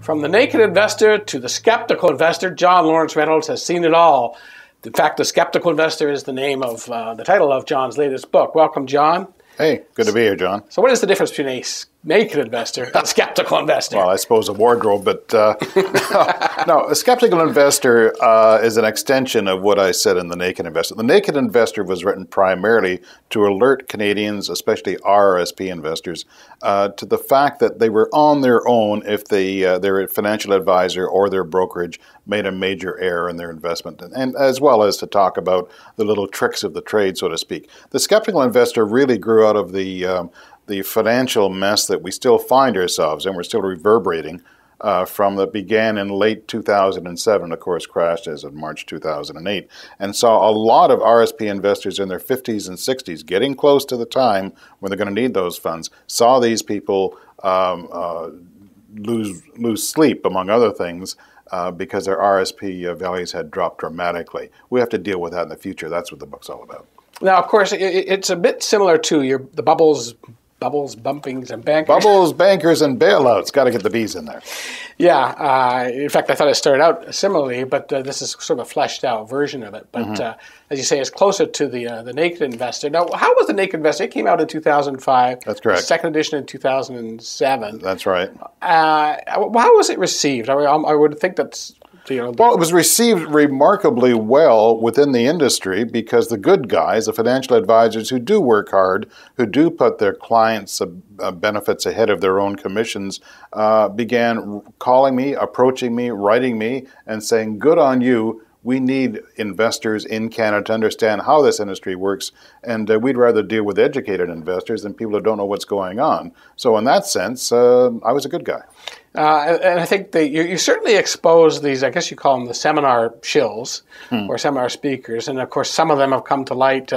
From the naked investor to the skeptical investor, John Reynolds has seen it all. In fact, The Skeptical Investor is the name of the title of John's latest book. Welcome, John. Hey, good to be here, John. So what is the difference between a naked investor and a skeptical investor? Well, I suppose a wardrobe, but no, a skeptical investor is an extension of what I said in The Naked Investor. The Naked Investor was written primarily to alert Canadians, especially RRSP investors, to the fact that they were on their own if their financial advisor or their brokerage made a major error in their investment, and as well as to talk about the little tricks of the trade, so to speak. The skeptical investor really grew out of the financial mess that we still find ourselves in. We're still reverberating from that began in late 2007, of course, crashed as of March 2008, and saw a lot of RSP investors in their 50s and 60s getting close to the time when they're going to need those funds, saw these people lose sleep, among other things, because their RSP values had dropped dramatically. We have to deal with that in the future. That's what the book's all about. Now, of course, it's a bit similar to the bubbles, bumpings, and bankers. Bubbles, bankers, and bailouts. Got to get the B's in there. Yeah. In fact, I thought it started out similarly, but this is sort of a fleshed out version of it. But as you say, it's closer to the naked investor. Now, how was the naked investor? It came out in 2005. That's correct. Second edition in 2007. That's right. How was it received? I would think that's... Well, it was received remarkably well within the industry because the good guys, the financial advisors who do work hard, who do put their clients' benefits ahead of their own commissions, began calling me, approaching me, writing me, and saying, good on you. We need investors in Canada to understand how this industry works, and we'd rather deal with educated investors than people who don't know what's going on. So in that sense, I was a good guy. And I think that you certainly expose these, I guess you call them the seminar shills or seminar speakers. And of course, some of them have come to light.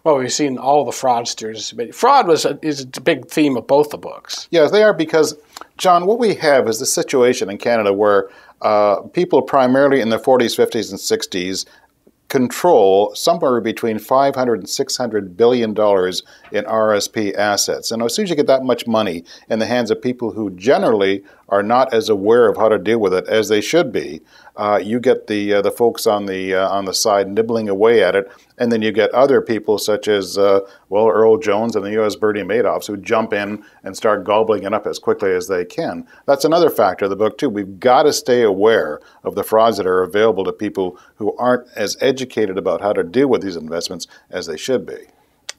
We've seen all the fraudsters. But fraud is a big theme of both the books. Yes, they are because, John, what we have is the situation in Canada where people primarily in their 40s, 50s, and 60s control somewhere between $500 and $600 billion in RSP assets. And as soon as you get that much money in the hands of people who generally are not as aware of how to deal with it as they should be, you get the folks on the side nibbling away at it, and then you get other people such as Earl Jones and the U.S. Bernie Madoffs who jump in and start gobbling it up as quickly as they can. That's another factor of the book too. We've got to stay aware of the frauds that are available to people who aren't as educated about how to deal with these investments as they should be.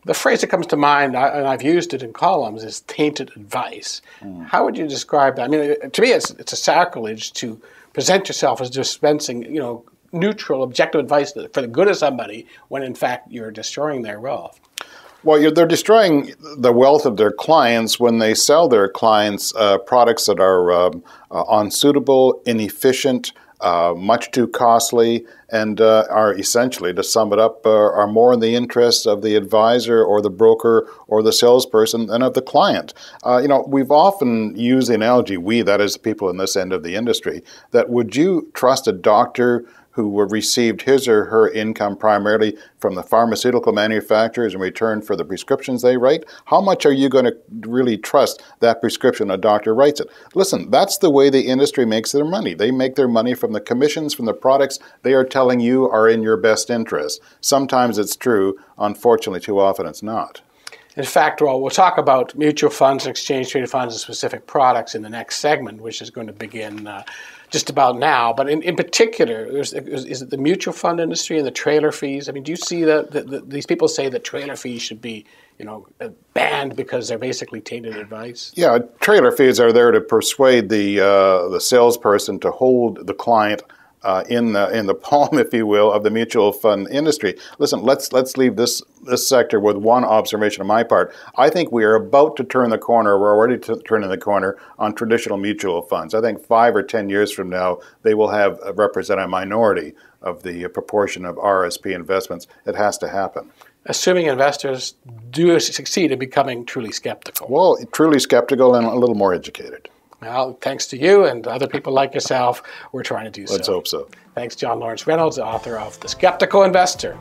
The phrase that comes to mind, and I've used it in columns, is tainted advice. How would you describe that? I mean, to me, it's a sacrilege to present yourself as dispensing, neutral, objective advice for the good of somebody when, in fact, you're destroying their wealth. Well, they're destroying the wealth of their clients when they sell their clients products that are unsuitable, inefficient, much too costly, and are essentially, to sum it up, are more in the interests of the advisor or the broker or the salesperson than of the client. We've often used the analogy, that is the people in this end of the industry, that would you trust a doctor who received his or her income primarily from the pharmaceutical manufacturers in return for the prescriptions they write? How much are you going to really trust that prescription a doctor writes it? Listen, that's the way the industry makes their money. They make their money from the commissions, from the products they are telling you are in your best interest. Sometimes it's true. Unfortunately, too often it's not. In fact, we'll talk about mutual funds and exchange-traded funds and specific products in the next segment, which is going to begin just about now. But in particular, is it the mutual fund industry and the trailer fees? I mean, do you see that these people say that trailer fees should be, banned because they're basically tainted advice? Yeah, trailer fees are there to persuade the salesperson to hold the client in the palm, if you will, of the mutual fund industry. Listen, let's leave this sector with one observation on my part. I think we are about to turn the corner. We're already turning the corner on traditional mutual funds. I think 5 or 10 years from now, they will have represent a minority of the proportion of RSP investments. It has to happen. Assuming investors do succeed in becoming truly skeptical. Well, truly skeptical and a little more educated. Well, thanks to you and other people like yourself, we're trying to do so. Let's hope so. Thanks, John Reynolds, the author of The Skeptical Investor.